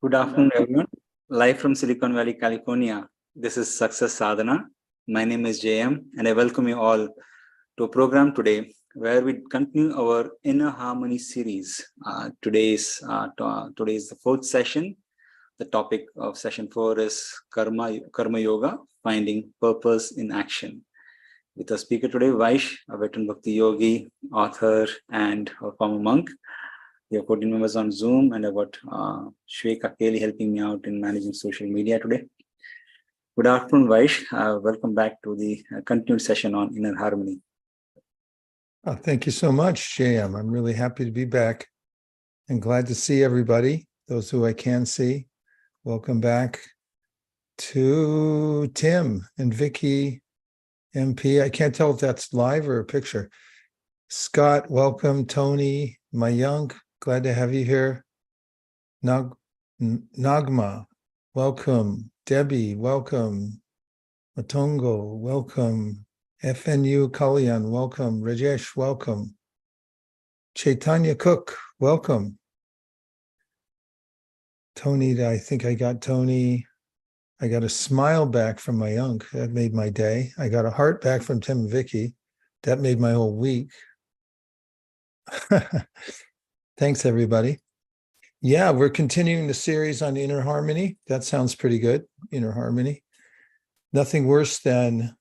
Good afternoon, everyone. Live from Silicon Valley, California. This is Success Sadhana. My name is JM, and I welcome you all to a program today where we continue our Inner Harmony series. Today is the fourth session. The topic of session 4 is Karma Yoga, finding purpose in action. With our speaker today, Vaish, a veteran Bhakti yogi, author, and a former monk. We have 14 members on Zoom, and I've got Shweka Kelly helping me out in managing social media today. Good afternoon, Vaish. Welcome back to the continued session on Inner Harmony. Oh, thank you so much, JM. I'm really happy to be back and glad to see everybody, those who I can see. Welcome back to Tim and Vicky, MP. I can't tell if that's live or a picture. Scott, welcome. Tony, Mayank, glad to have you here. Nagma, welcome. Debbie, welcome. Matongo, welcome. FNU Kalyan, welcome. Rajesh, welcome. Chaitanya Cook, welcome. Tony, I think I got Tony. I got a smile back from Mayank. That made my day. I got a heart back from Tim and Vicky. That made my whole week. Thanks, everybody. Yeah, we're continuing the series on inner harmony. That sounds pretty good, inner harmony. Nothing worse than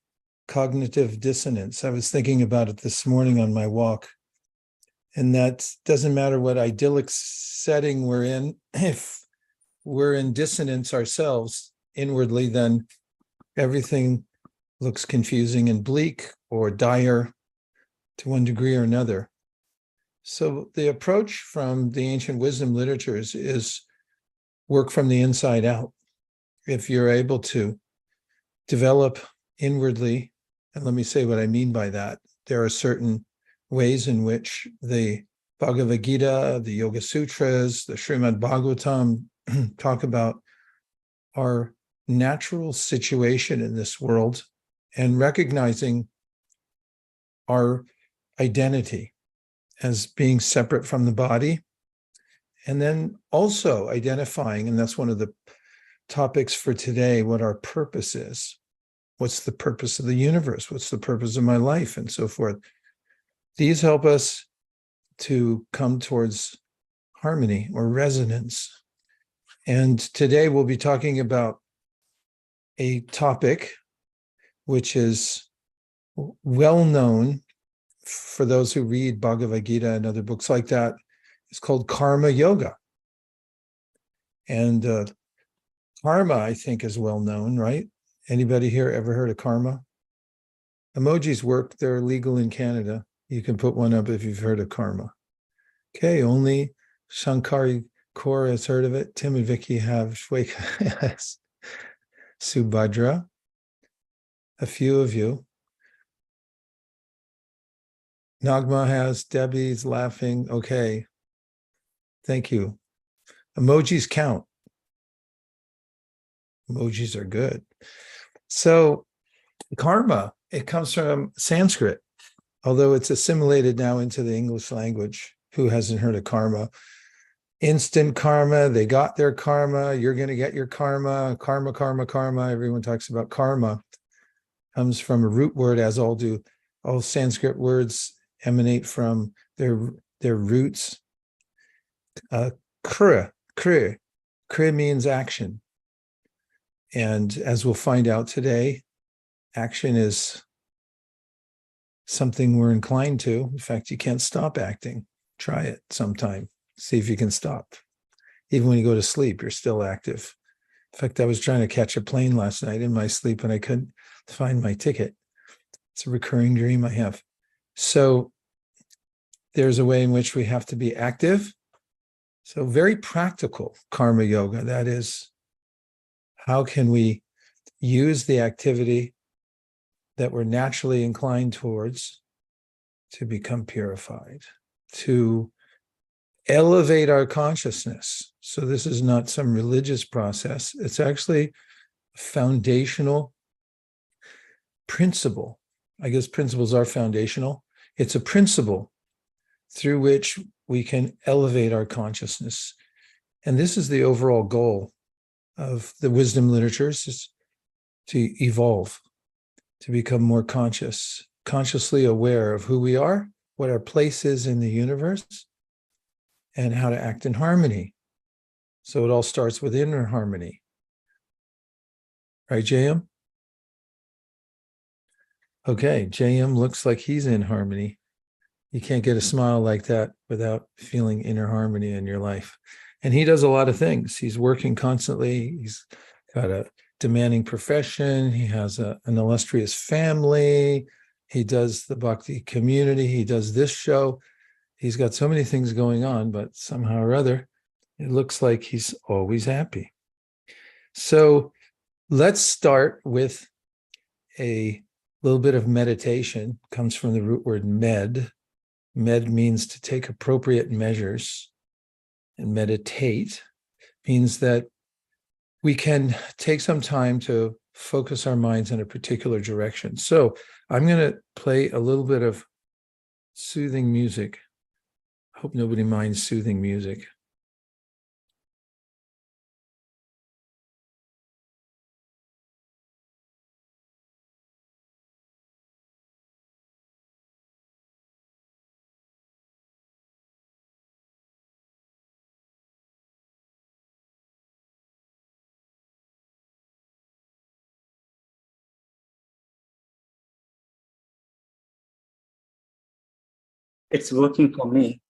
cognitive dissonance. I was thinking about it this morning on my walk. And that doesn't matter what idyllic setting we're in. If we're in dissonance ourselves inwardly, then everything looks confusing and bleak or dire to one degree or another. So the approach from the ancient wisdom literatures is work from the inside out. If you're able to develop inwardly, and let me say what I mean by that, there are certain ways in which the Bhagavad Gita, the Yoga Sutras, the Srimad Bhagavatam talk about our natural situation in this world and recognizing our identity as being separate from the body, and then also identifying, and that's one of the topics for today, what our purpose is. What's the purpose of the universe? What's the purpose of my life? And so forth. These help us to come towards harmony or resonance. And today we'll be talking about a topic which is well known for those who read Bhagavad Gita and other books like that. It's called Karma Yoga. And karma, I think, is well known, right? Anybody here ever heard of karma? Emojis work. They're legal in Canada. You can put one up if you've heard of karma. Okay, only Shankari Kaur has heard of it. Tim and Vicky have. Shweka has. Subhadra. A few of you. Nagma has. Debbie's laughing. Okay. Thank you. Emojis count. Emojis are good. So karma, it comes from Sanskrit, although it's assimilated now into the English language. Who hasn't heard of karma? Instant karma, they got their karma, you're going to get your karma, karma, karma, karma. Everyone talks about karma. Comes from a root word, as all Sanskrit words emanate from their roots. Kriya means action. And as we'll find out today, action is something we're inclined to. In fact, you can't stop acting. Try it sometime. See if you can stop. Even when you go to sleep, you're still active. In fact, I was trying to catch a plane last night in my sleep and I couldn't find my ticket. It's a recurring dream I have. So there's a way in which we have to be active. So very practical karma yoga. That is, how can we use the activity that we're naturally inclined towards to become purified, to elevate our consciousness. So this is not some religious process. It's actually a foundational principle. I guess principles are foundational. It's a principle through which we can elevate our consciousness. And this is the overall goal of the wisdom literatures, is to evolve, to become more consciously aware of who we are, what our place is in the universe, and how to act in harmony. So it all starts with inner harmony. Right, JM? Okay, JM looks like he's in harmony. You can't get a smile like that without feeling inner harmony in your life. And he does a lot of things. He's working constantly. He's got a demanding profession. He has an illustrious family. He does the bhakti community. He does this show. He's got so many things going on, but somehow or other, it looks like he's always happy. So let's start with a little bit of meditation. It comes from the root word med. Med means to take appropriate measures, and meditate means that we can take some time to focus our minds in a particular direction. So I'm going to play a little bit of soothing music. I hope nobody minds soothing music. It's working for me.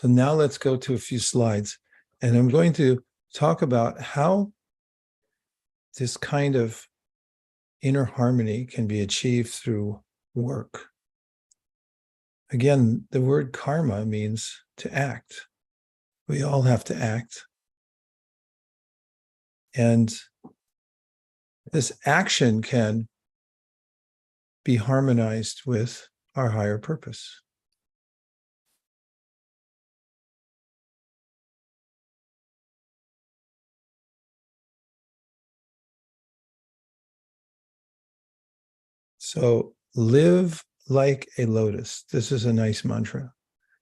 So now let's go to a few slides, and I'm going to talk about how this kind of inner harmony can be achieved through work. Again, the word karma means to act. We all have to act. And this action can be harmonized with our higher purpose. So live like a lotus. This is a nice mantra.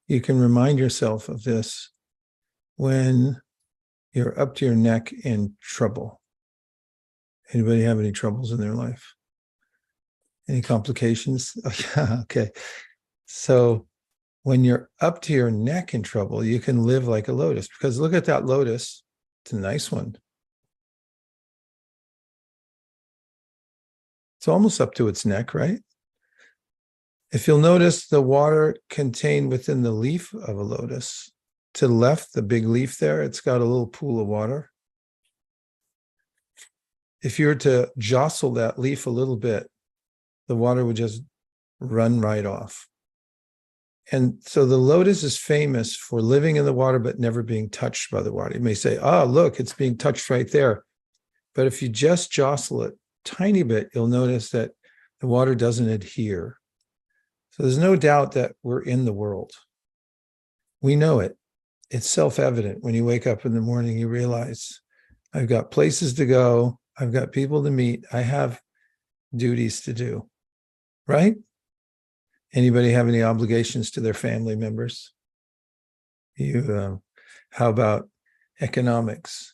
You can remind yourself of this when you're up to your neck in trouble. Anybody have any troubles in their life? Any complications? Oh, yeah, okay. So when you're up to your neck in trouble, you can live like a lotus, because look at that lotus. It's a nice one. It's almost up to its neck, right? If you'll notice, the water contained within the leaf of a lotus, to the left, the big leaf there, it's got a little pool of water. If you were to jostle that leaf a little bit, the water would just run right off. And so the lotus is famous for living in the water, but never being touched by the water. You may say, oh, look, it's being touched right there. But if you just jostle it tiny bit, you'll notice that the water doesn't adhere. So there's no doubt that we're in the world. We know it. It's self-evident. When you wake up in the morning, you realize, I've got places to go. I've got people to meet. I have duties to do, right? Anybody have any obligations to their family members? How about economics?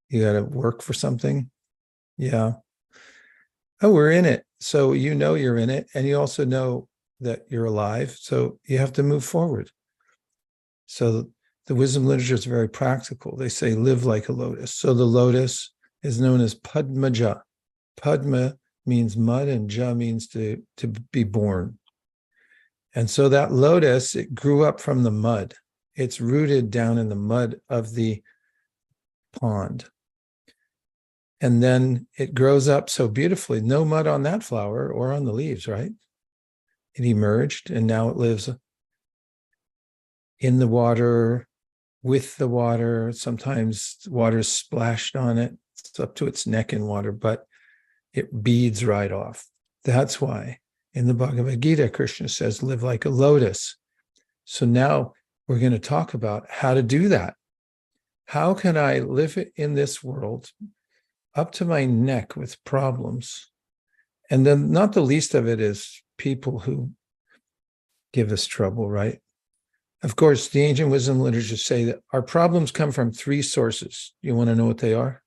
You got to work for something? Yeah. Oh, we're in it. So you know you're in it, and you also know that you're alive. So you have to move forward. So the wisdom literature is very practical. They say live like a lotus. So the lotus is known as Padmaja. Padma means mud, and Ja means to be born. And so that lotus, it grew up from the mud. It's rooted down in the mud of the pond. And then it grows up so beautifully. No mud on that flower or on the leaves, right? It emerged, and now it lives in the water, with the water. Sometimes water's splashed on it. It's up to its neck in water, but it beads right off. That's why in the Bhagavad Gita, Krishna says, live like a lotus. So now we're going to talk about how to do that. How can I live in this world up to my neck with problems? And then not the least of it is people who give us trouble, right? Of course, the ancient wisdom literature say that our problems come from three sources. You want to know what they are?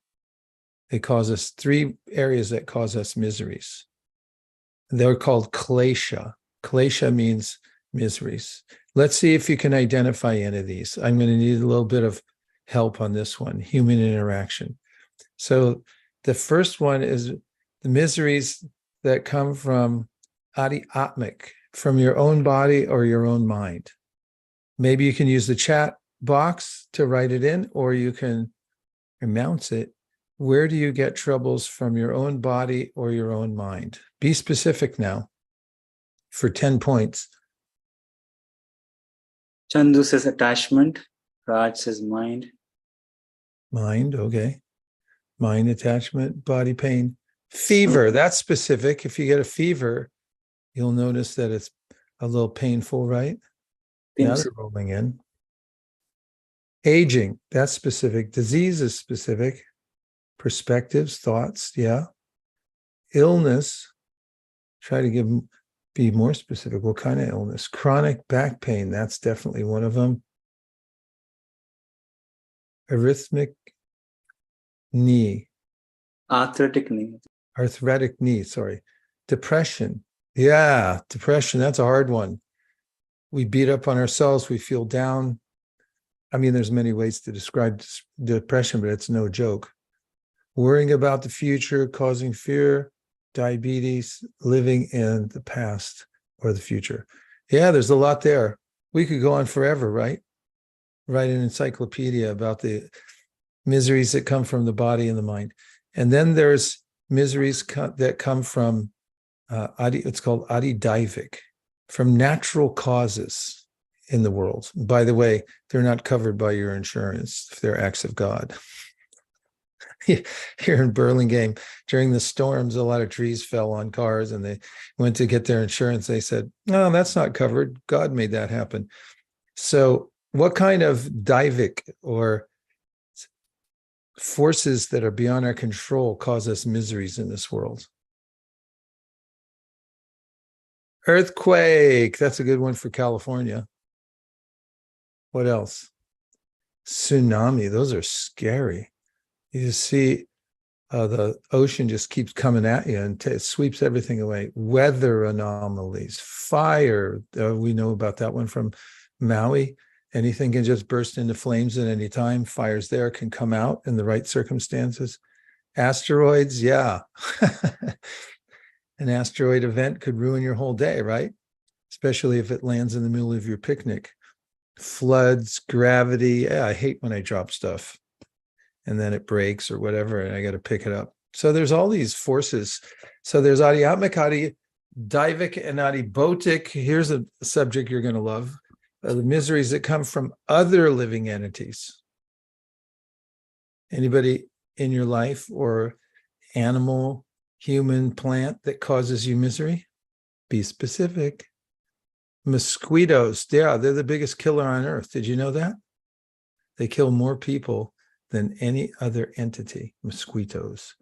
They cause us three areas that cause us miseries. They're called klesha. Klesha means miseries. Let's see if you can identify any of these. I'm going to need a little bit of help on this one, human interaction. So the first one is the miseries that come from adi-atmic, from your own body or your own mind. Maybe you can use the chat box to write it in, or you can announce it. Where do you get troubles from your own body or your own mind? Be specific now for 10 points. Chandu says attachment. Raj says mind. Mind, okay. Mind attachment, body pain. Fever, that's specific. If you get a fever, you'll notice that it's a little painful, right? Now they're rolling in. Aging, that's specific. Disease is specific. Perspectives, thoughts, yeah. Illness, try to be more specific. What kind of illness? Chronic back pain, that's definitely one of them. Arrhythmic knee. Arthritic knee. Arthritic knee, sorry. Depression. Yeah, depression, that's a hard one. We beat up on ourselves, we feel down. I mean, there's many ways to describe depression, but it's no joke. Worrying about the future, causing fear, diabetes, living in the past or the future. Yeah, there's a lot there. We could go on forever, right? write an encyclopedia about the miseries that come from the body and the mind. And then there's miseries that come from, it's called adidaivik, from natural causes in the world. By the way, they're not covered by your insurance if they're acts of God. Here in Burlingame, during the storms, a lot of trees fell on cars and they went to get their insurance. They said, no, that's not covered. God made that happen. So what kind of daivik or forces that are beyond our control cause us miseries in this world? Earthquake. That's a good one for California. What else? Tsunami. Those are scary. You just see the ocean just keeps coming at you and it sweeps everything away. Weather anomalies, fire. We know about that one from Maui. Anything can just burst into flames at any time. Fires there can come out in the right circumstances. Asteroids, yeah. An asteroid event could ruin your whole day, right? Especially if it lands in the middle of your picnic. Floods, gravity. Yeah, I hate when I drop stuff and then it breaks or whatever, and I got to pick it up. So there's all these forces. So there's adiatmic, adidaivik, and adibotic. Here's a subject you're going to love. The miseries that come from other living entities. Anybody in your life or animal, human, plant that causes you misery? Be specific. Mosquitoes, yeah, they're the biggest killer on earth. Did you know that? They kill more people than any other entity, mosquitoes.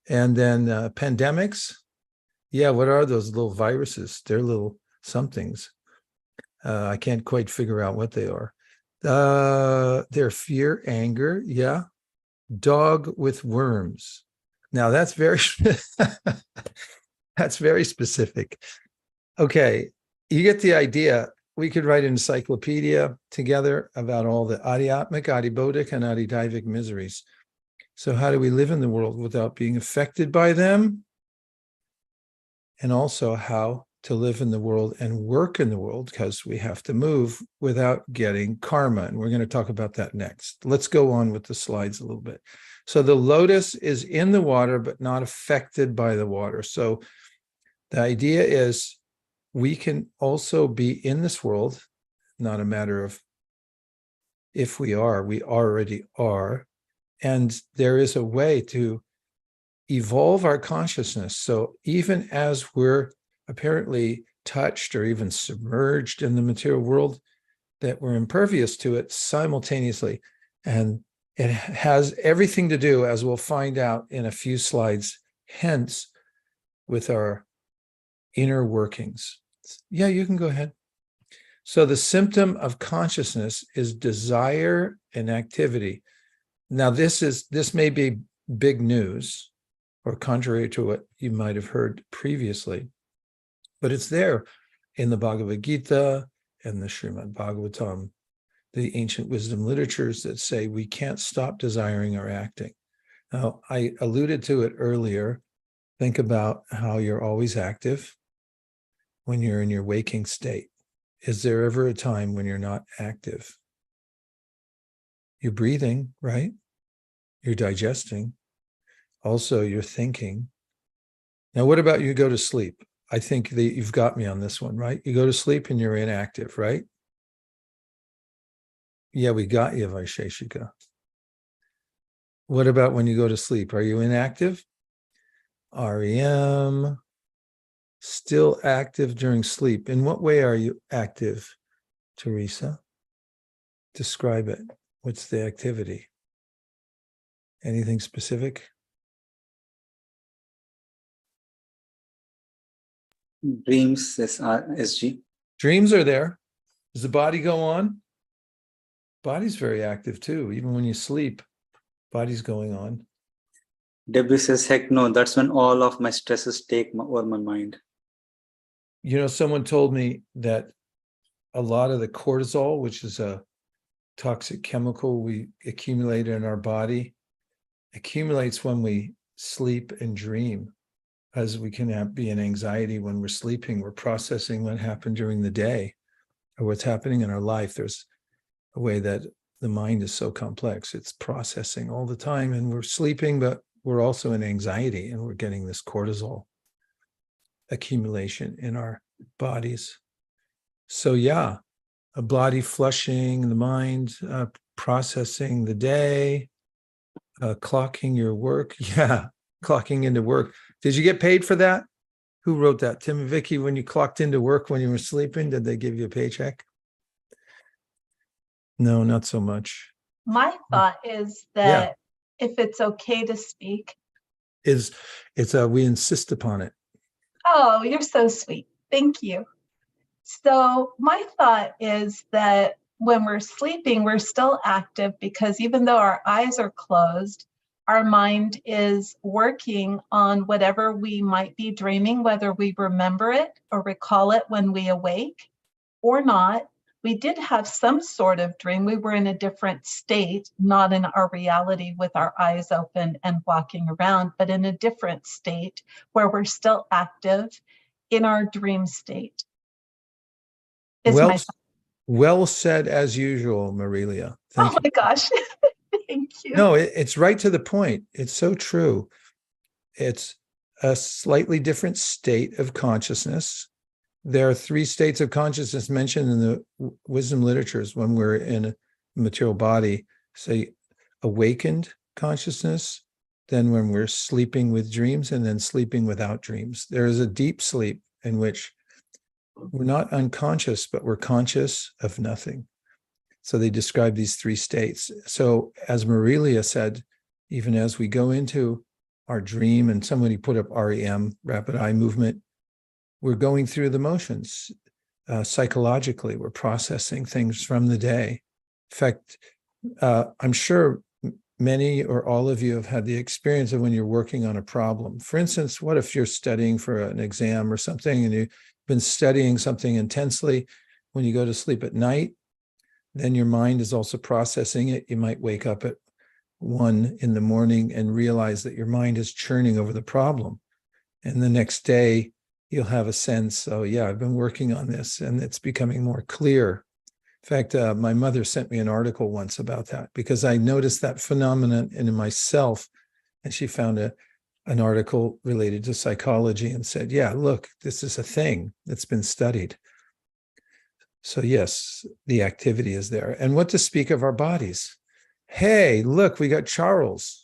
And then pandemics, yeah, what are those little viruses? They're little somethings. I can't quite figure out what they are. They're fear, anger, yeah. Dog with worms. Now that's very that's very specific. Okay, you get the idea. We could write an encyclopedia together about all the adiatmic, adibotic, and adidaivik miseries. So how do we live in the world without being affected by them? And also how to live in the world and work in the world, because we have to move without getting karma. And we're going to talk about that next. Let's go on with the slides a little bit. So the lotus is in the water, but not affected by the water. So the idea is we can also be in this world, not a matter of if we are, we already are. And there is a way to evolve our consciousness. So even as we're apparently touched or even submerged in the material world, that we're impervious to it simultaneously. And it has everything to do, as we'll find out in a few slides, hence with our inner workings. Yeah, you can go ahead. So the symptom of consciousness is desire and activity. Now, this may be big news or contrary to what you might have heard previously, but it's there in the Bhagavad Gita and the Srimad Bhagavatam, the ancient wisdom literatures that say we can't stop desiring or acting. Now, I alluded to it earlier. Think about how you're always active when you're in your waking state. Is there ever a time when you're not active? You're breathing, right? You're digesting. Also, you're thinking. Now, what about you go to sleep? I think that you've got me on this one, right? You go to sleep and you're inactive, right? Yeah, we got you, Vaisheshika. What about when you go to sleep? Are you inactive? REM. Still active during sleep. In what way are you active, Teresa? Describe it. What's the activity? Anything specific? Dreams, SG. Dreams are there. Does the body go on? Body's very active too. Even when you sleep, body's going on. W says, heck no, that's when all of my stresses take over my mind. You know, someone told me that a lot of the cortisol, which is a toxic chemical we accumulate in our body, accumulates when we sleep and dream, as we can be in anxiety when we're sleeping. We're processing what happened during the day or what's happening in our life. There's a way that the mind is so complex. It's processing all the time, and we're sleeping, but we're also in anxiety, and we're getting this cortisol accumulation in our bodies. So yeah, a body flushing, the mind processing the day, clocking your work. Yeah, clocking into work. Did you get paid for that? Who wrote that? Tim and Vicky, when you clocked into work when you were sleeping, did they give you a paycheck? No, not so much. My thought is Yeah. that if it's okay to speak. We insist upon it. Oh, you're so sweet. Thank you. So my thought is that when we're sleeping, we're still active because even though our eyes are closed, our mind is working on whatever we might be dreaming, whether we remember it or recall it when we awake or not. We did have some sort of dream. We were in a different state, not in our reality with our eyes open and walking around, but in a different state where we're still active in our dream state. Well said as usual, Marilia. Thank you. Oh my gosh. Thank you. No, it's right to the point. It's so true. It's a slightly different state of consciousness. There are 3 states of consciousness mentioned in the wisdom literatures when we're in a material body, say awakened consciousness, then when we're sleeping with dreams, and then sleeping without dreams. There is a deep sleep in which we're not unconscious, but we're conscious of nothing. So they describe these 3 states. So as Marilia said, even as we go into our dream, and somebody put up REM, rapid eye movement, we're going through the motions. Psychologically, we're processing things from the day. In fact, I'm sure many or all of you have had the experience of when you're working on a problem. For instance, what if you're studying for an exam or something, and you've been studying something intensely? When you go to sleep at night, then your mind is also processing it. You might wake up at 1 in the morning and realize that your mind is churning over the problem. And the next day, you'll have a sense, oh yeah, I've been working on this, and it's becoming more clear. In fact, my mother sent me an article once about that because I noticed that phenomenon in myself, and she found an article related to psychology and said, yeah, look, this is a thing that's been studied. So yes, the activity is there. And what to speak of our bodies? Hey, look, we got Charles.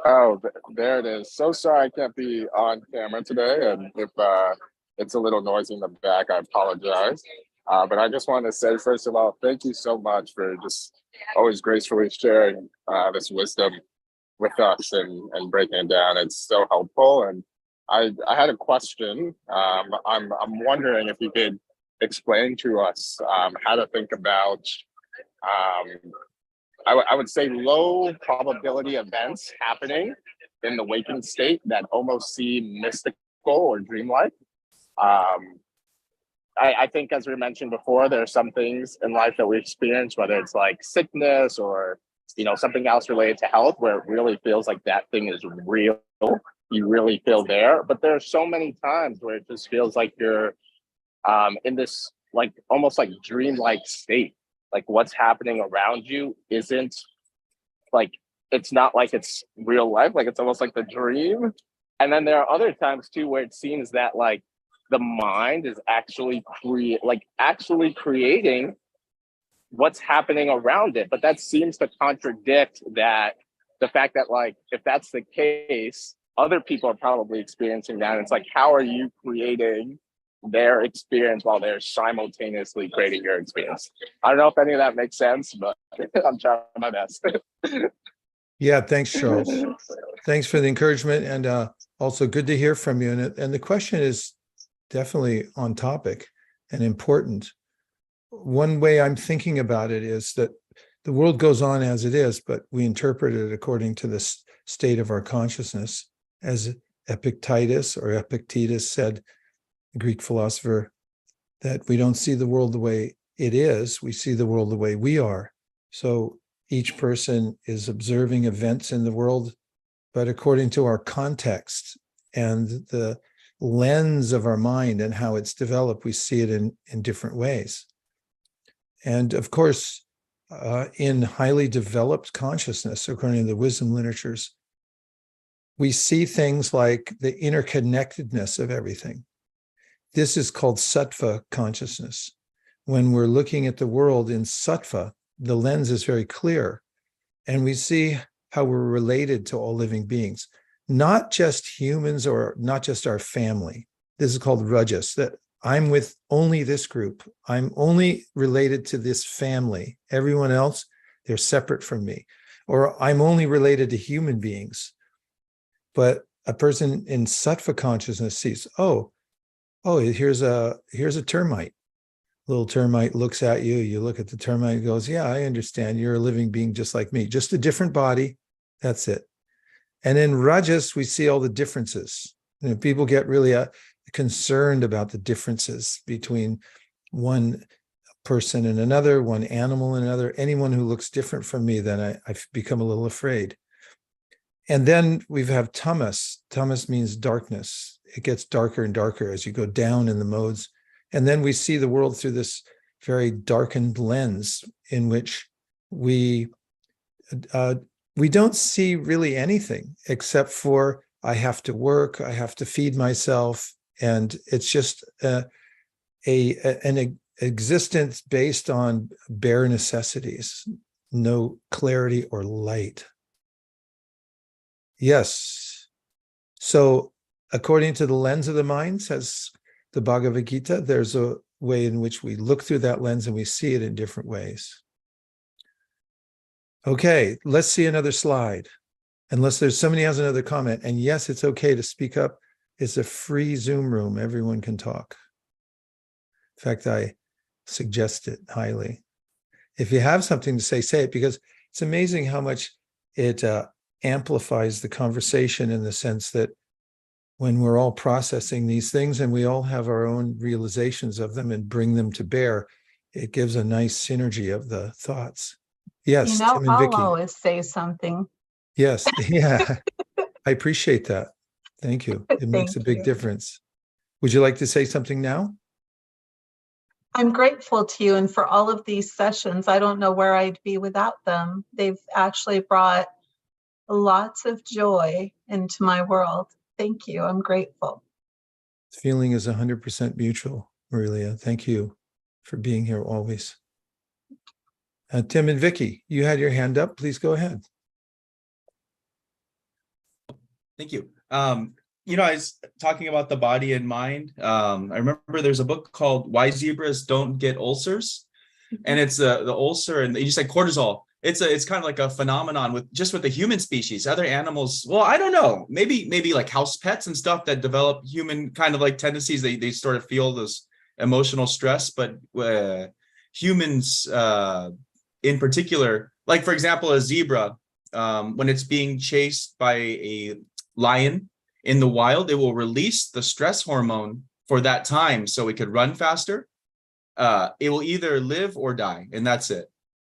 Oh, there it is. So sorry I can't be on camera today, and if it's a little noisy in the back, I apologize. But I just wanted to say, first of all, thank you so much for just always gracefully sharing this wisdom with us and breaking it down. It's so helpful. And I had a question. I'm wondering if you could explain to us how to think about I would say low probability events happening in the waking state that almost seem mystical or dreamlike. I think, as we mentioned before, there are some things in life that we experience, whether it's like sickness or something else related to health, where it really feels like that thing is real. You really feel there. But there are so many times where it just feels like you're in this like almost like dreamlike state. Like what's happening around you isn't like, it's not like it's real life, like it's almost like the dream. And then there are other times too where it seems that like the mind is actually creating what's happening around it. But that seems to contradict that the fact that like if that's the case, other people are probably experiencing that. And it's like, how are you creating their experience while they're simultaneously creating your experience? I don't know if any of that makes sense, but I'm trying my best. Yeah, thanks, Charles. Thanks for the encouragement, and also good to hear from you. And the question is definitely on topic and important. One way I'm thinking about it is that the world goes on as it is, but we interpret it according to the state of our consciousness. As Epictetus said, the Greek philosopher, that we don't see the world the way it is, we see the world the way we are. So each person is observing events in the world, but according to our context and the lens of our mind and how it's developed, we see it in different ways. And of course, in highly developed consciousness, according to the wisdom literatures, we see things like the interconnectedness of everything. This is called sattva consciousness. When we're looking at the world in sattva, the lens is very clear, and we see how we're related to all living beings, not just humans or not just our family. This is called rajas, that I'm with only this group. I'm only related to this family. Everyone else, they're separate from me. Or I'm only related to human beings. But a person in sattva consciousness sees, oh, here's a termite. Little termite looks at you, you look at the termite and goes, yeah, I understand. You're a living being just like me, just a different body. That's it. And in rajas, we see all the differences. You know, people get really concerned about the differences between one person and another, one animal and another. Anyone who looks different from me, then I've become a little afraid. And then we have tamas. Tamas means darkness. It gets darker and darker as you go down in the modes. And then we see the world through this very darkened lens in which we don't see really anything except for I have to work, I have to feed myself, and it's just an existence based on bare necessities, no clarity or light. Yes. So according to the lens of the mind, says the Bhagavad Gita, there's a way in which we look through that lens and we see it in different ways. Okay, let's see another slide. Unless there's somebody has another comment. And yes, it's okay to speak up. It's a free Zoom room. Everyone can talk. In fact, I suggest it highly. If you have something to say it, because it's amazing how much it amplifies the conversation in the sense that when we're all processing these things and we all have our own realizations of them and bring them to bear, it gives a nice synergy of the thoughts. Yes, You know, Tim and I'll Vicky. always say something. Yes, yeah, I appreciate that. Thank you. It makes a Thank big you. difference. Would you like to say something now? I'm grateful to you and for all of these sessions. I don't know where I'd be without them. They've actually brought lots of joy into my world. Thank you. I'm grateful. The feeling is 100% mutual, Marilia. Thank you for being here always. Tim and Vicky, you had your hand up. Please go ahead. Thank you. I was talking about the body and mind. I remember there's a book called Why Zebras Don't Get Ulcers. And it's the ulcer, and you said cortisol. It's kind of like a phenomenon with the human species. Other animals, well, I don't know. Maybe like house pets and stuff that develop human kind of like tendencies. They sort of feel this emotional stress, but humans in particular, like for example, a zebra, when it's being chased by a lion in the wild, it will release the stress hormone for that time so it could run faster. It will either live or die, and that's it.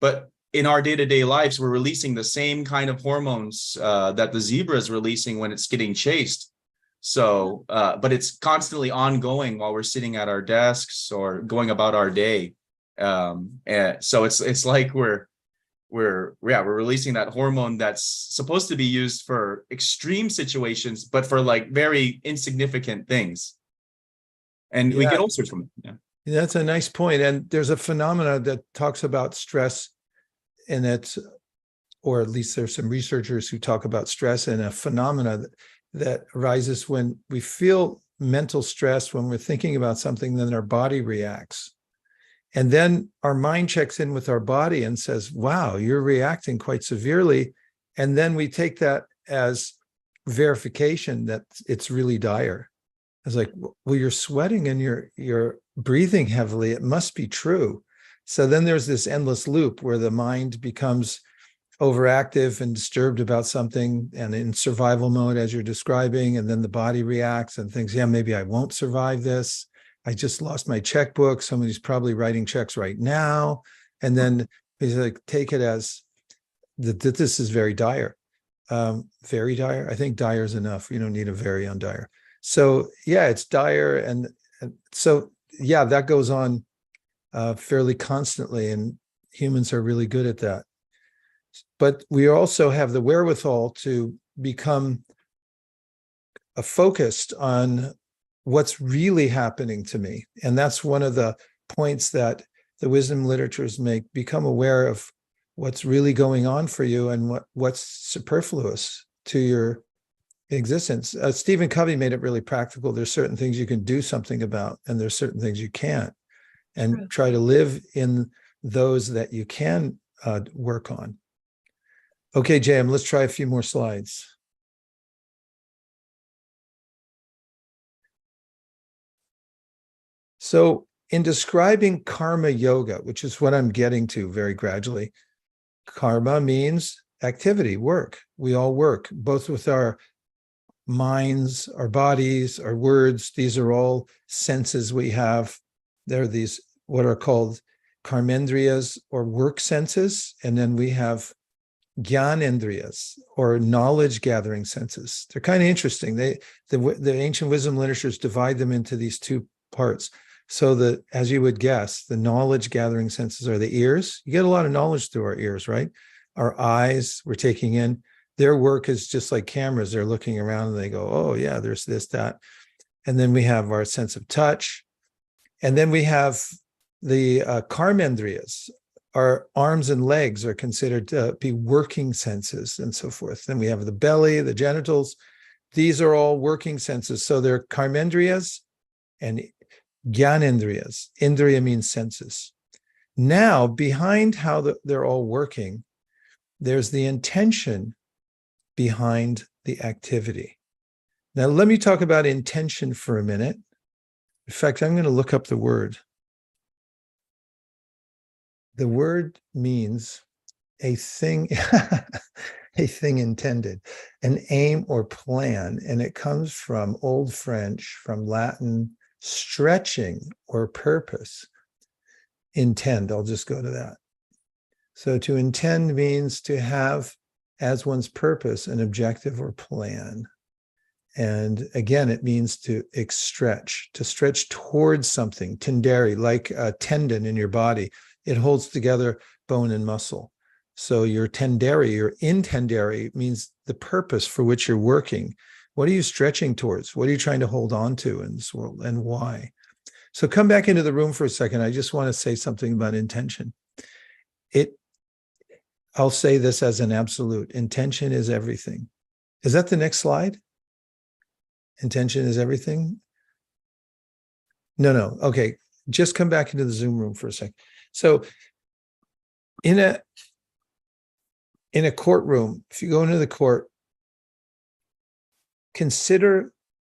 But in our day-to-day lives, we're releasing the same kind of hormones that the zebra is releasing when it's getting chased. So, but it's constantly ongoing while we're sitting at our desks or going about our day. And so it's like we're releasing that hormone that's supposed to be used for extreme situations, but for like very insignificant things. And we get ulcers from it. Yeah. That's a nice point. And there's a phenomena that talks about stress, and it's, or at least there's some researchers who talk about stress and a phenomena that arises when we feel mental stress, when we're thinking about something, then our body reacts. And then our mind checks in with our body and says, wow, you're reacting quite severely. And then we take that as verification that it's really dire. It's like, well, you're sweating and you're breathing heavily. It must be true. So then there's this endless loop where the mind becomes overactive and disturbed about something and in survival mode, as you're describing. And then the body reacts and thinks, yeah, maybe I won't survive this. I just lost my checkbook. Somebody's probably writing checks right now. And then he's like, take it as that this is very dire. Very dire. I think dire is enough. You don't need a very on dire. So yeah, it's dire. And so, yeah, that goes on fairly constantly, and humans are really good at that. But we also have the wherewithal to become focused on what's really happening to me. And that's one of the points that the wisdom literatures make. Become aware of what's really going on for you and what's superfluous to your existence. Stephen Covey made it really practical. There's certain things you can do something about, and there's certain things you can't. And try to live in those that you can work on. Okay, JM, let's try a few more slides. So in describing karma yoga, which is what I'm getting to very gradually, karma means activity, work. We all work, both with our minds, our bodies, our words. These are all senses we have. There are these what are called karmendriyas, or work senses, and then we have gyanendriyas, or knowledge gathering senses. They're kind of interesting. The ancient wisdom literatures divide them into these two parts. So that, as you would guess, the knowledge gathering senses are the ears. You get a lot of knowledge through our ears, right? Our eyes, we're taking in. Their work is just like cameras. They're looking around and they go, oh yeah, there's this, that. And then we have our sense of touch. And then we have the karmendriyas. Our arms and legs are considered to be working senses and so forth. Then we have the belly, the genitals. These are all working senses. So they're karmendriyas and gyanendriyas. Indriya means senses. Now, behind how they're all working, there's the intention behind the activity. Now, let me talk about intention for a minute. In fact, I'm going to look up the word. The word means a thing, a thing intended, an aim or plan, and it comes from Old French, from Latin, stretching or purpose. Intend, I'll just go to that. So to intend means to have as one's purpose an objective or plan. And again, it means to stretch towards something, tendere, like a tendon in your body. It holds together bone and muscle. So your tendere, your intendere, means the purpose for which you're working. What are you stretching towards? What are you trying to hold on to in this world, and why? So come back into the room for a second. I just want to say something about intention. I'll say this as an absolute. Intention is everything. Is that the next slide? Intention is everything? No. Okay. Just come back into the Zoom room for a second. So in a courtroom, if you go into the court, consider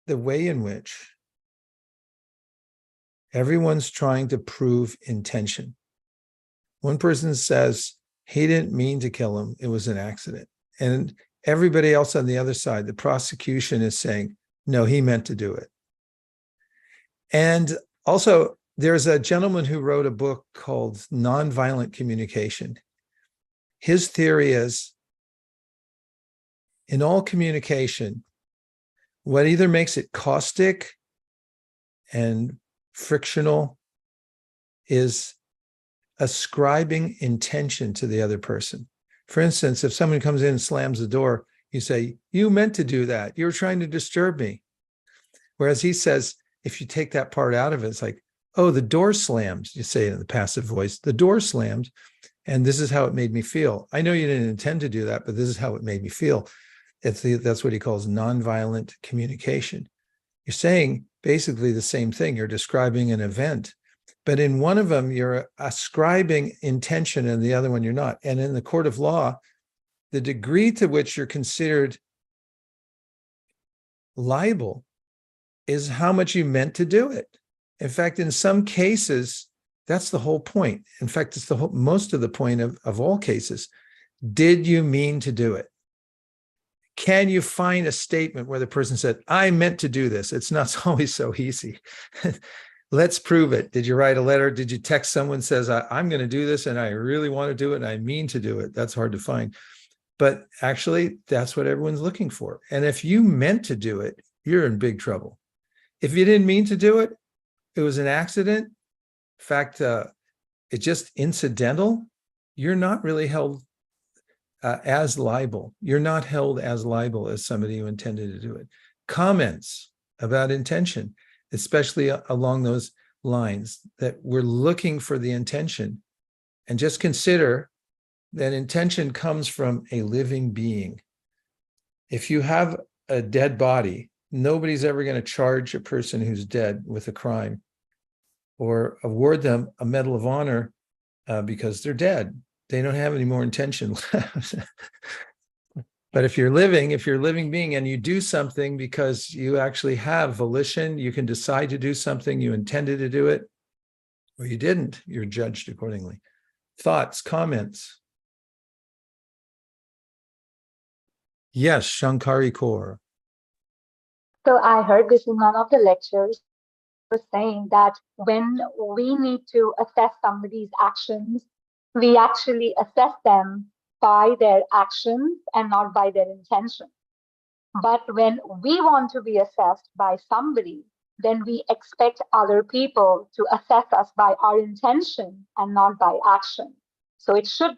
the way in which everyone's trying to prove intention. One person says he didn't mean to kill him, it was an accident. And everybody else on the other side, the prosecution, is saying, no, he meant to do it. And also, there's a gentleman who wrote a book called Nonviolent Communication. His theory is, in all communication, what either makes it caustic and frictional is ascribing intention to the other person. For instance, if someone comes in and slams the door, you say, you meant to do that. You were trying to disturb me. Whereas he says, if you take that part out of it, it's like, oh, the door slammed. You say it in the passive voice, the door slammed, and this is how it made me feel. I know you didn't intend to do that, but this is how it made me feel. That's what he calls nonviolent communication. You're saying basically the same thing. You're describing an event, but in one of them, you're ascribing intention, and the other one, you're not. And in the court of law, the degree to which you're considered liable is how much you meant to do it. In fact, in some cases, that's the whole point. In fact, it's most of the point of all cases. Did you mean to do it? Can you find a statement where the person said, I meant to do this? It's not always so easy. Let's prove it. Did you write a letter? Did you text someone says, I'm going to do this and I really want to do it and I mean to do it? That's hard to find. But actually, that's what everyone's looking for. And if you meant to do it, you're in big trouble. If you didn't mean to do it, it was an accident. In fact, it's just incidental, you're not really held as liable. You're not held as liable as somebody who intended to do it. Comments about intention, especially along those lines, that we're looking for the intention. And just consider that intention comes from a living being. If you have a dead body, nobody's ever going to charge a person who's dead with a crime or award them a Medal of Honor because they're dead. They don't have any more intention left. But if you're a living being and you do something because you actually have volition, you can decide to do something, you intended to do it, or you didn't, you're judged accordingly. Thoughts, comments? Yes, Shankari Kaur. So I heard this in one of the lectures was saying that when we need to assess somebody's actions, we actually assess them by their actions and not by their intention. But when we want to be assessed by somebody, then we expect other people to assess us by our intention and not by action. So it should,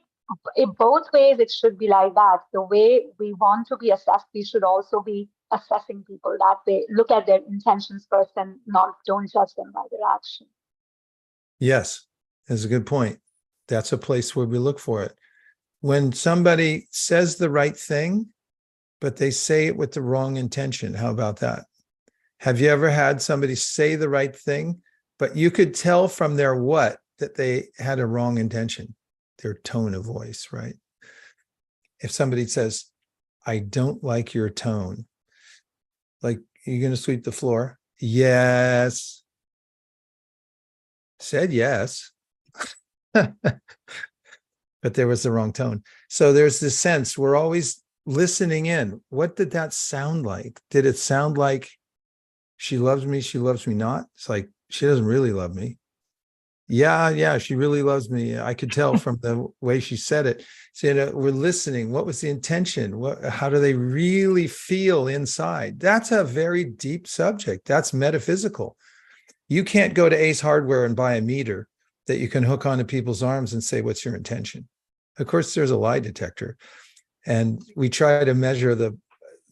in both ways, it should be like that. The way we want to be assessed, we should also be assessing people that way. Look at their intentions first and don't judge them by their action. Yes, that's a good point. That's a place where we look for it. When somebody says the right thing, but they say it with the wrong intention, how about that? Have you ever had somebody say the right thing, but you could tell from their what that they had a wrong intention, their tone of voice, right? If somebody says, I don't like your tone, like, are you going to sweep the floor? Yes. Said yes. But there was the wrong tone. So there's this sense we're always listening in. What did that sound like? Did it sound like she loves me not? It's like, she doesn't really love me. Yeah, she really loves me. I could tell from the way she said it. So, we're listening. What was the intention? How do they really feel inside? That's a very deep subject. That's metaphysical. You can't go to Ace Hardware and buy a meter that you can hook onto people's arms and say, what's your intention? Of course, there's a lie detector. And we try to measure the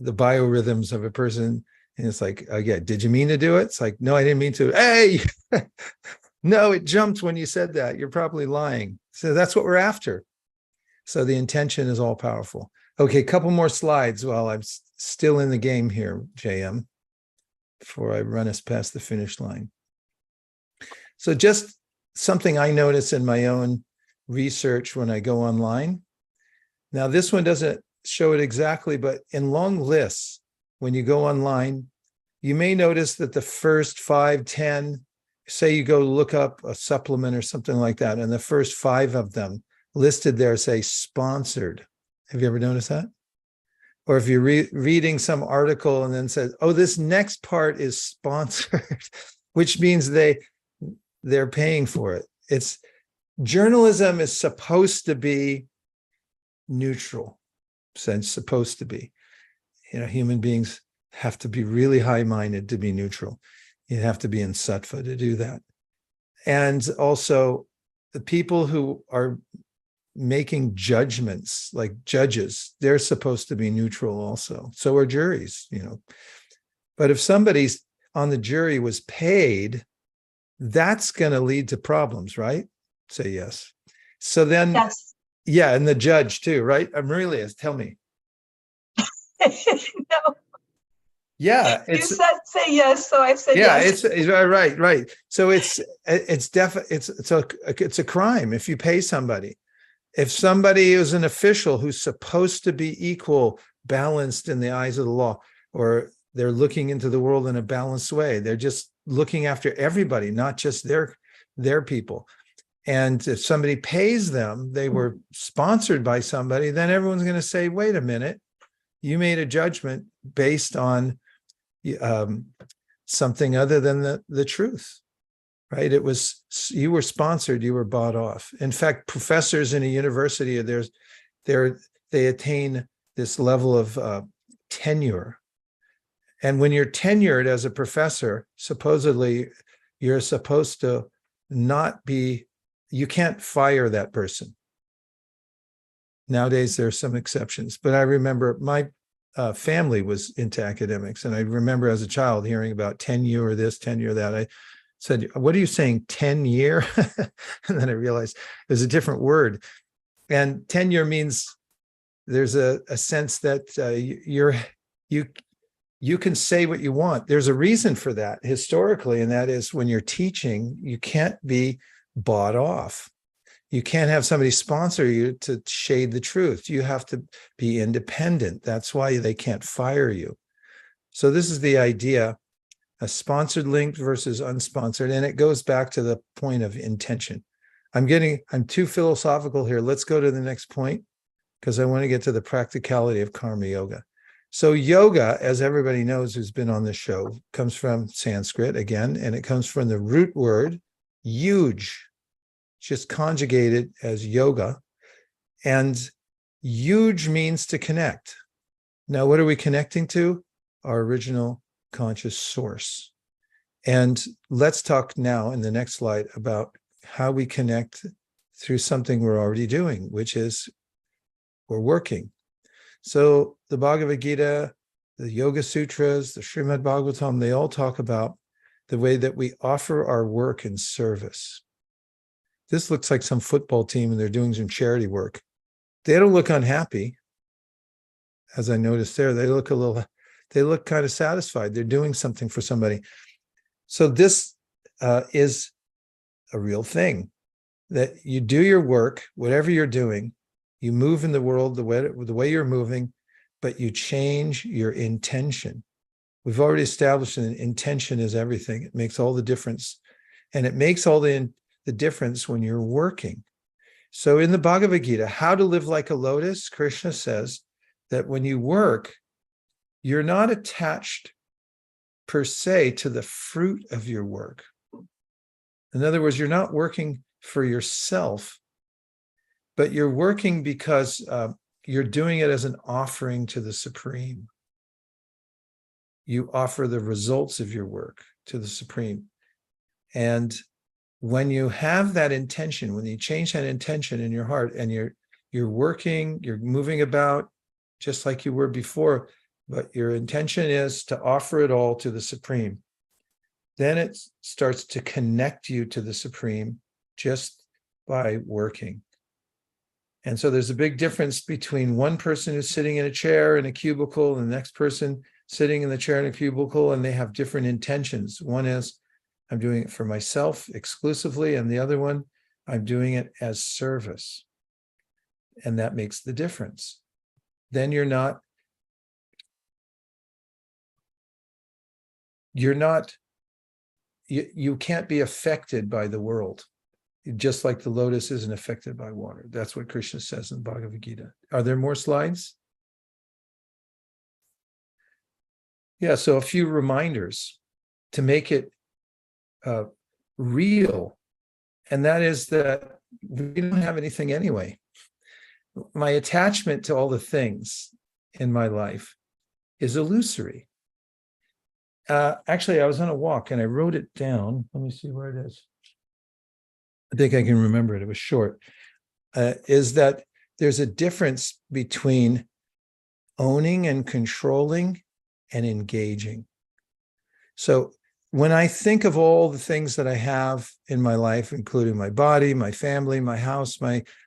biorhythms of a person. And it's like, yeah, did you mean to do it? It's like, no, I didn't mean to. Hey, no, it jumped when you said that. You're probably lying. So that's what we're after. So the intention is all powerful. Okay, a couple more slides while I'm still in the game here, JM, before I run us past the finish line. So just something I notice in my own research when I go online. Now, this one doesn't show it exactly, but in long lists, when you go online, you may notice that the first 5, 10, say you go look up a supplement or something like that, and the first 5 of them listed there say sponsored. Have you ever noticed that? Or if you're reading some article and then says, oh, this next part is sponsored, which means they're paying for it. Journalism is supposed to be neutral. It's supposed to be. Human beings have to be really high-minded to be neutral. You have to be in sattva to do that. And also, the people who are making judgments, like judges, they're supposed to be neutral also. So are juries, But if somebody's on the jury was paid, that's going to lead to problems, right? Say yes. So then, Yes. Yeah, and the judge too, right? Aurelius, tell me. No. Yeah, You said say yes, so I said yes. It's right. So it's a crime if you pay somebody. If somebody is an official who's supposed to be equal, balanced in the eyes of the law, or they're looking into the world in a balanced way, they're just looking after everybody, not just their people. And if somebody pays them, they were sponsored by somebody, then everyone's going to say, wait a minute, you made a judgment based on something other than the truth, right? It was, you were sponsored, you were bought off. In fact, professors in a university, they attain this level of tenure. And when you're tenured as a professor, supposedly you're supposed to not be you can't fire that person. Nowadays, there are some exceptions, but I remember my family was into academics, and I remember as a child hearing about tenure this, tenure that. I said, "What are you saying, tenure?" And then I realized there's a different word, and tenure means there's a sense that you can say what you want. There's a reason for that historically, and that is when you're teaching, you can't be bought off. You can't have somebody sponsor you to shade the truth. You have to be independent. That's why they can't fire you. So this is the idea, a sponsored link versus unsponsored. And it goes back to the point of intention. I'm too philosophical here. Let's go to the next point, because I want to get to the practicality of karma yoga. So yoga, as everybody knows who's been on this show, comes from Sanskrit again, and it comes from the root word huge, just conjugated as yoga. And huge means to connect. Now, what are we connecting to? Our original conscious source. And let's talk now in the next slide about how we connect through something we're already doing, which is we're working. So the Bhagavad Gita, the Yoga Sutras, the Srimad Bhagavatam, they all talk about the way that we offer our work in service. This looks like some football team and they're doing some charity work. They don't look unhappy. As I noticed there, they look kind of satisfied. They're doing something for somebody. So this is a real thing, that you do your work, whatever you're doing, you move in the world the way you're moving, but you change your intention. We've already established that intention is everything. It makes all the difference. And it makes all the difference when you're working. So in the Bhagavad Gita, How to Live Like a Lotus, Krishna says that when you work, you're not attached per se to the fruit of your work. In other words, you're not working for yourself, but you're working because you're doing it as an offering to the Supreme. You offer the results of your work to the Supreme. And when you have that intention, when you change that intention in your heart and you're working, you're moving about just like you were before, but your intention is to offer it all to the Supreme, then it starts to connect you to the Supreme just by working. And so there's a big difference between one person who's sitting in a chair in a cubicle and the next person sitting in the chair in a cubicle, and they have different intentions. One is, I'm doing it for myself exclusively, and the other one, I'm doing it as service. And that makes the difference. Then you can't be affected by the world, just like the lotus isn't affected by water. That's what Krishna says in Bhagavad Gita. Are there more slides? Yeah, so a few reminders to make it real. And that is that we don't have anything anyway. My attachment to all the things in my life is illusory. Actually, I was on a walk and I wrote it down. Let me see where it is. I think I can remember it. It was short. Is that there's a difference between owning and controlling and engaging. So when I think of all the things that I have in my life, including my body, my family, my house,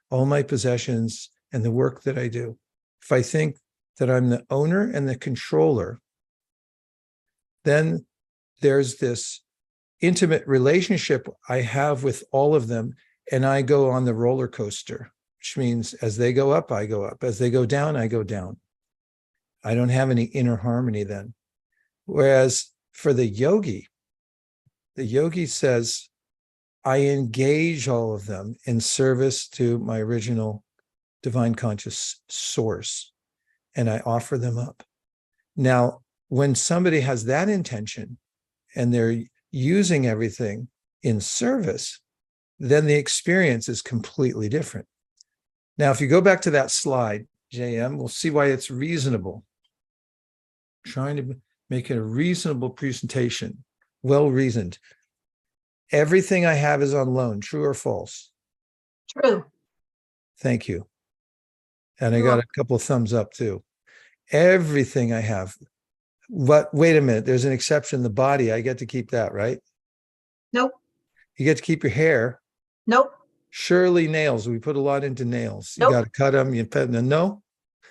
all my possessions, and the work that I do, if I think that I'm the owner and the controller, then there's this intimate relationship I have with all of them, and I go on the roller coaster, which means as they go up, I go up. As they go down, I go down. I don't have any inner harmony then. Whereas for the yogi says, I engage all of them in service to my original divine conscious source, and I offer them up. Now, when somebody has that intention and they're using everything in service, then the experience is completely different. Now, if you go back to that slide, JM, we'll see why it's reasonable. Trying to make it a reasonable presentation, well-reasoned. Everything I have is on loan, true or false? True. Thank you. And I You're got a welcome. couple of thumbs up too. Everything I have. But wait a minute, there's an exception. The body, I get to keep that, right? Nope. You get to keep your hair. Nope. Surely nails. We put a lot into nails. You Nope. got to cut them. You pet them. No,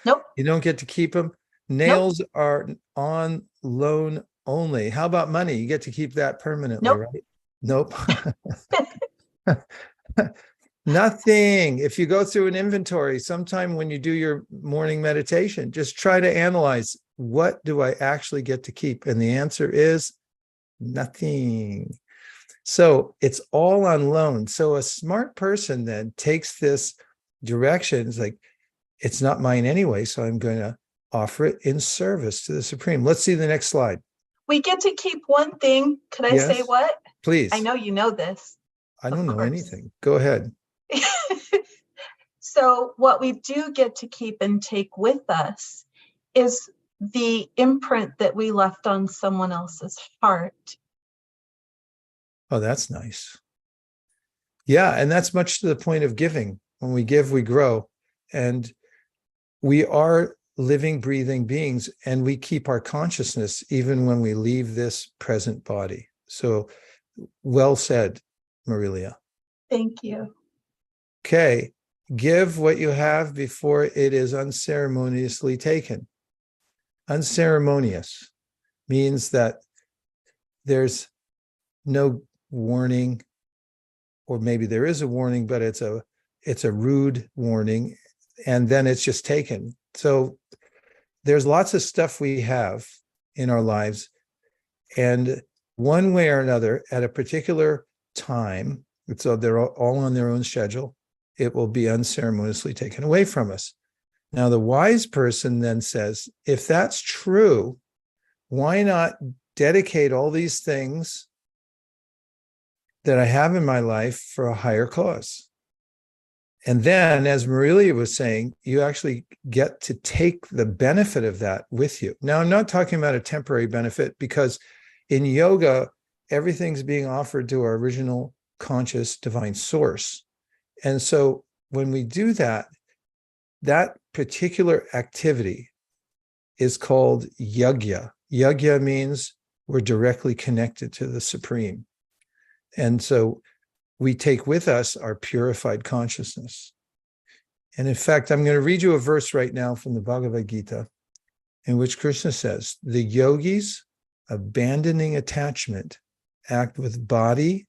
Nope. you don't get to keep them. Nope. Nails are on loan only. How about money? You get to keep that permanently, Nope. right? Nope. Nothing. If you go through an inventory, sometime when you do your morning meditation, just try to analyze, what do I actually get to keep? And the answer is nothing. So it's all on loan. So a smart person then takes this direction. It's like, it's not mine anyway, so I'm going to offer it in service to the Supreme. Let's see the next slide. We get to keep one thing. Could I say Yes. what? Please. I know you know this. I don't of know course. anything. Go ahead. So what we do get to keep and take with us is the imprint that we left on someone else's heart. Oh, that's nice. Yeah, and that's much to the point of giving. When we give, we grow. And we are living, breathing beings, and we keep our consciousness even when we leave this present body. So well said, Marilia. Thank you. Okay, give what you have before it is unceremoniously taken. Unceremonious means that there's no warning, or maybe there is a warning, but it's a rude warning, and then it's just taken. So there's lots of stuff we have in our lives, and one way or another, at a particular time, so they're all on their own schedule, it will be unceremoniously taken away from us. Now, the wise person then says, if that's true, why not dedicate all these things that I have in my life for a higher cause? And then, as Marilia was saying, you actually get to take the benefit of that with you. Now, I'm not talking about a temporary benefit, because in yoga, everything's being offered to our original conscious divine source. And so when we do that, that particular activity is called yagya. Yagya means we're directly connected to the Supreme. And so we take with us our purified consciousness. And in fact, I'm going to read you a verse right now from the Bhagavad Gita, in which Krishna says, the yogis, abandoning attachment, act with body,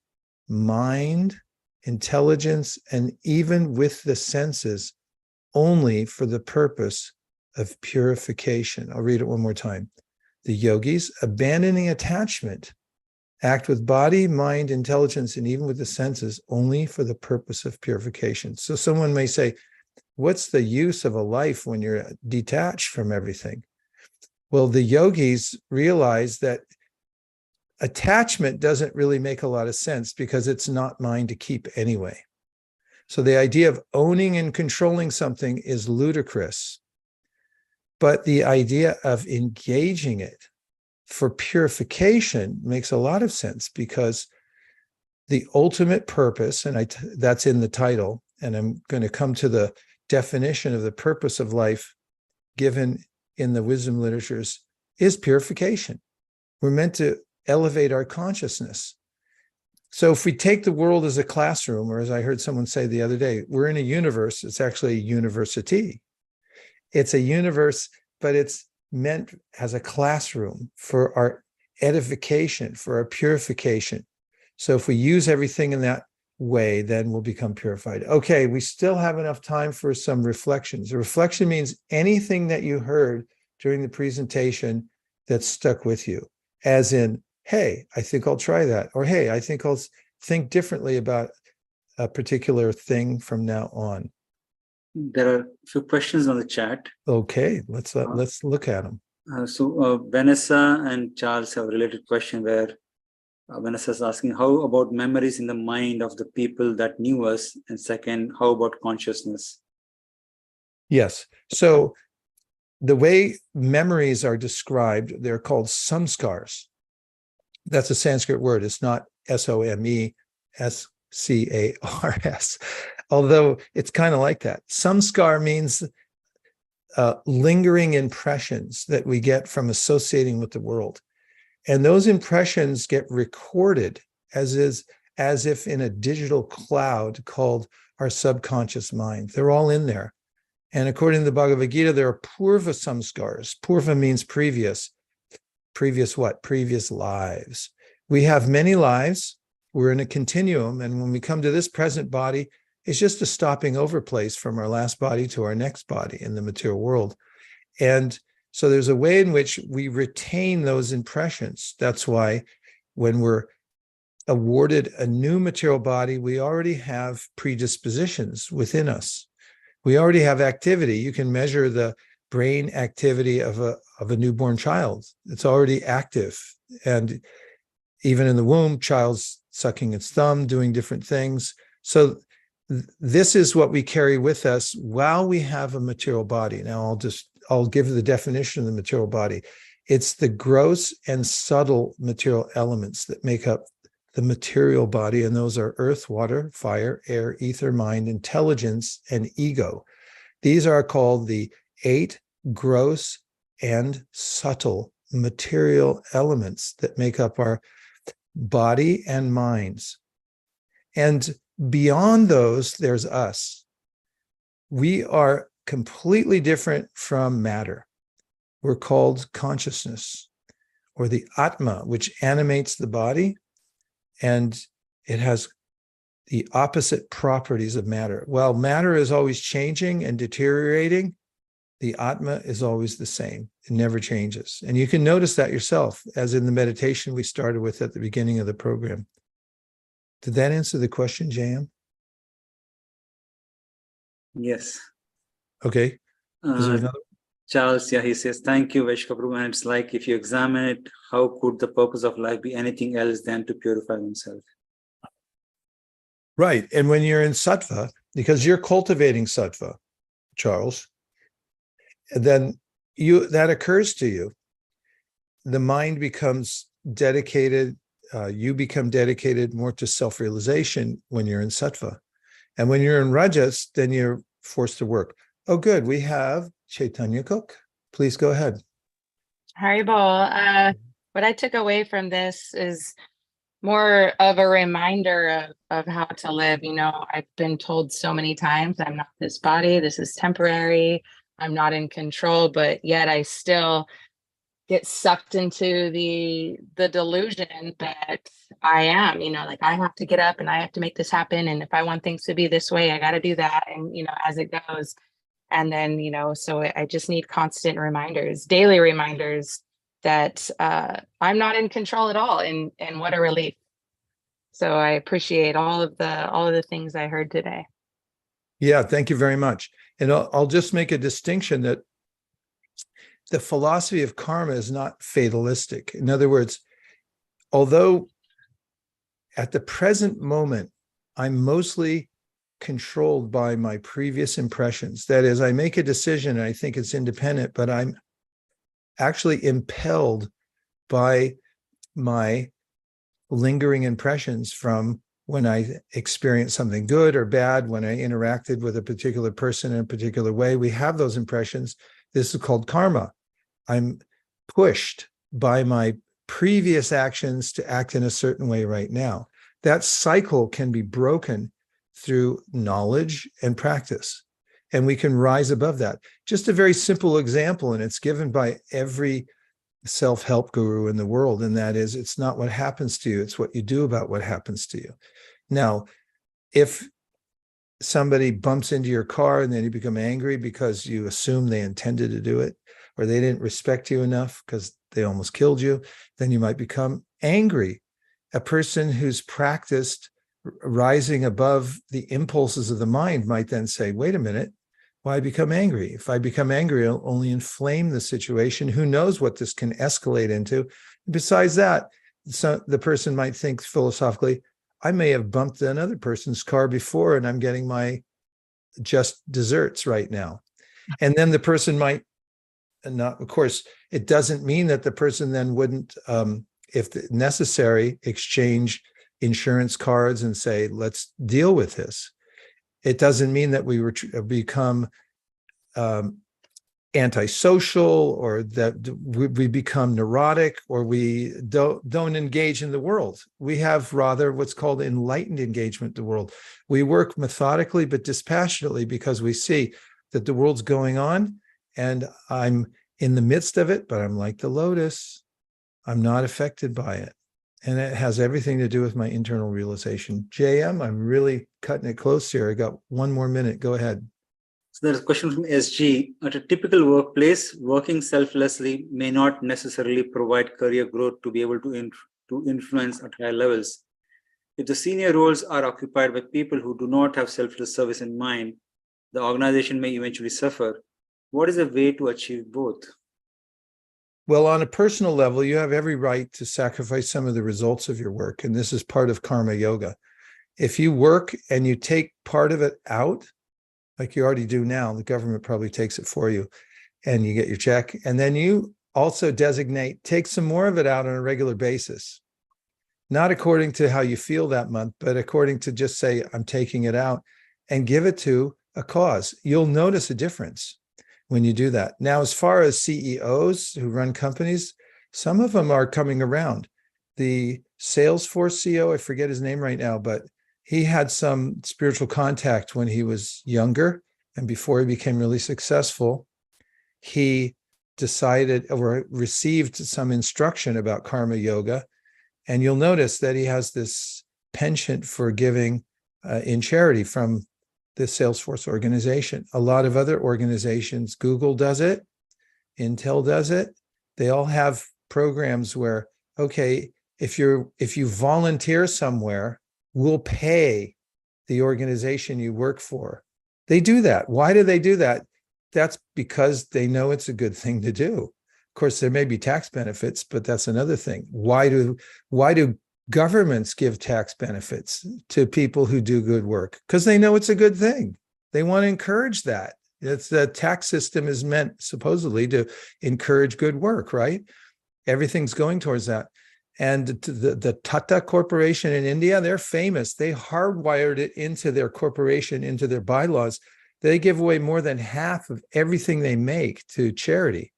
mind, intelligence, and even with the senses only for the purpose of purification. I'll read it one more time. The yogis, abandoning attachment, act with body, mind, intelligence, and even with the senses only for the purpose of purification. So someone may say, what's the use of a life when you're detached from everything? Well, the yogis realize that attachment doesn't really make a lot of sense, because it's not mine to keep anyway. So the idea of owning and controlling something is ludicrous. But the idea of engaging it for purification makes a lot of sense, because the ultimate purpose, and that's in the title, and I'm going to come to the definition of the purpose of life given in the wisdom literatures, is purification. We're meant to elevate our consciousness. So if we take the world as a classroom, or as I heard someone say the other day, we're in a universe. It's actually a university. It's a universe, but it's meant as a classroom for our edification, for our purification. So if we use everything in that way, then we'll become purified. Okay, we still have enough time for some reflections. A reflection means anything that you heard during the presentation that stuck with you, as in, hey, I think I'll try that. Or, hey, I think I'll think differently about a particular thing from now on. There are a few questions on the chat. Okay, let's look at them. So Vanessa and Charles have a related question where Vanessa is asking, how about memories in the mind of the people that knew us? And second, how about consciousness? Yes. So the way memories are described, they're called samskars. That's a Sanskrit word. It's not SOMESCARS. although it's kind of like that. Samskar means lingering impressions that we get from associating with the world. And those impressions get recorded as if in a digital cloud called our subconscious mind. They're all in there. And according to the Bhagavad Gita, there are purva samskars. Purva means previous. Previous what? Previous lives. We have many lives. We're in a continuum. And when we come to this present body, it's just a stopping over place from our last body to our next body in the material world. And so there's a way in which we retain those impressions. That's why when we're awarded a new material body, we already have predispositions within us. We already have activity. You can measure the brain activity of a newborn child. It's already active. And even in the womb, child's sucking its thumb, doing different things. So this is what we carry with us while we have a material body. Now, I'll give the definition of the material body. It's the gross and subtle material elements that make up the material body, and those are earth, water, fire, air, ether, mind, intelligence, and ego. These are called the 8 gross and subtle material elements that make up our body and minds. And beyond those, there's us. We are completely different from matter. We're called consciousness, or the Atma, which animates the body, and it has the opposite properties of matter. While matter is always changing and deteriorating, the Atma is always the same. It never changes. And you can notice that yourself, as in the meditation we started with at the beginning of the program. Did that answer the question, JM? Yes. Okay. Is there another? Charles, yeah, he says, thank you, Vaishka Prabhu. And it's like, if you examine it, how could the purpose of life be anything else than to purify oneself? Right. And when you're in sattva, because you're cultivating sattva, Charles, then that occurs to you. The mind becomes dedicated. You become dedicated more to self-realization when you're in sattva. And when you're in rajas, then you're forced to work. Oh, good. We have Chaitanya Cook. Please go ahead. Haribol. What I took away from this is more of a reminder of how to live. You know, I've been told so many times, I'm not this body, this is temporary, I'm not in control, but yet I still get sucked into the delusion that I am, you know, like I have to get up and I have to make this happen. And if I want things to be this way, I got to do that. And, you know, as it goes. And then, you know, so I just need constant reminders, daily reminders that I'm not in control at all. And what a relief. So I appreciate all of the things I heard today. Yeah, thank you very much. And I'll just make a distinction that the philosophy of karma is not fatalistic. In other words, although at the present moment, I'm mostly controlled by my previous impressions. That is, I make a decision and I think it's independent, but I'm actually impelled by my lingering impressions from when I experienced something good or bad, when I interacted with a particular person in a particular way. We have those impressions. This is called karma. I'm pushed by my previous actions to act in a certain way right now. That cycle can be broken through knowledge and practice, and we can rise above that. Just a very simple example, and it's given by every self-help guru in the world, and that is, it's not what happens to you, it's what you do about what happens to you. Now, if somebody bumps into your car and then you become angry because you assume they intended to do it, or they didn't respect you enough because they almost killed you, then you might become angry. A person who's practiced rising above the impulses of the mind might then say, wait a minute, why become angry? If I become angry, I'll only inflame the situation. Who knows what this can escalate into? Besides that, the person might think philosophically, I may have bumped another person's car before and I'm getting my just desserts right now. And then the person might not, of course, it doesn't mean that the person then wouldn't, if necessary, exchange insurance cards and say, let's deal with this. It doesn't mean that we become antisocial, or that we become neurotic, or we don't engage in the world. We have rather what's called enlightened engagement in the world. We work methodically but dispassionately because we see that the world's going on and I'm in the midst of it, but I'm like the lotus. I'm not affected by it. And it has everything to do with my internal realization. JM, I'm really cutting it close here. I got one more minute. Go ahead. So there's a question from SG. At a typical workplace, working selflessly may not necessarily provide career growth to be able to influence at higher levels. If the senior roles are occupied by people who do not have selfless service in mind, the organization may eventually suffer. What is a way to achieve both? Well, on a personal level, you have every right to sacrifice some of the results of your work. And this is part of karma yoga. If you work and you take part of it out, like you already do now, the government probably takes it for you and you get your check. And then you also take some more of it out on a regular basis, not according to how you feel that month, but according to just say, I'm taking it out, and give it to a cause. You'll notice a difference when you do that. Now, as far as CEOs who run companies, some of them are coming around. The Salesforce CEO, I forget his name right now, but he had some spiritual contact when he was younger, and before he became really successful, he decided or received some instruction about karma yoga. And you'll notice that he has this penchant for giving in charity from the Salesforce organization. A lot of other organizations, Google does it, Intel does it. They all have programs where, okay, if you volunteer somewhere, we'll pay the organization you work for. They do that. Why do they do that? That's because they know it's a good thing to do. Of course, there may be tax benefits, but that's another thing. Why do governments give tax benefits to people who do good work? Because they know it's a good thing. They want to encourage that. It's the tax system is meant supposedly to encourage good work, right? Everything's going towards that. And the Tata Corporation in India, they're famous. They hardwired it into their corporation, into their bylaws. They give away more than half of everything they make to charity.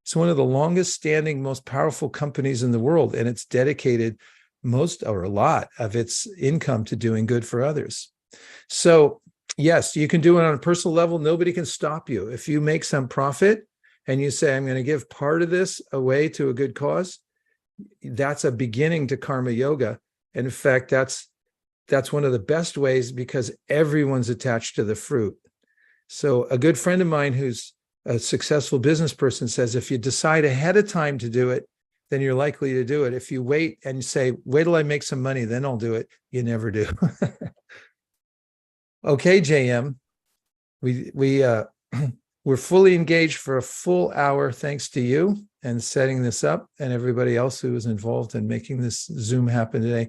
It's one of the longest standing, most powerful companies in the world, and it's dedicated a lot of its income to doing good for others. So yes, you can do it on a personal level. Nobody can stop you. If you make some profit and you say, I'm going to give part of this away to a good cause, that's a beginning to karma yoga. And in fact, that's one of the best ways, because everyone's attached to the fruit. So a good friend of mine who's a successful business person says, if you decide ahead of time to do it, then you're likely to do it. If you wait and say, wait till I make some money, then I'll do it, you never do. Okay, JM, we're fully engaged for a full hour, thanks to you and setting this up, and everybody else who was involved in making this Zoom happen today.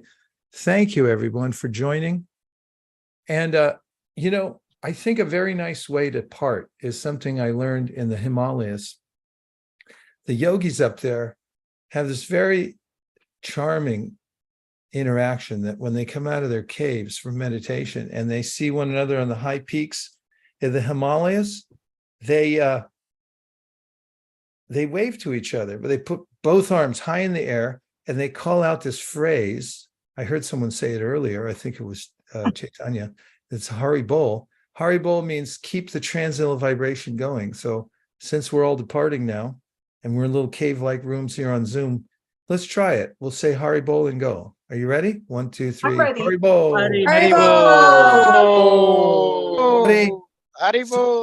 Thank you, everyone, for joining. And, I think a very nice way to part is something I learned in the Himalayas. The yogis up there have this very charming interaction that when they come out of their caves for meditation and they see one another on the high peaks in the Himalayas, they wave to each other, but they put both arms high in the air and they call out this phrase. I heard someone say it earlier. I think it was Chaitanya. It's Hari Bol. Hari Bol means keep the transcendental vibration going. So since we're all departing now and we're in little cave-like rooms here on Zoom, let's try it. We'll say Hari Bol and go. Are you ready? 1, 2, 3. I'm ready. Hari Bol. Hari Hari Bol. Hari. Hari Bol.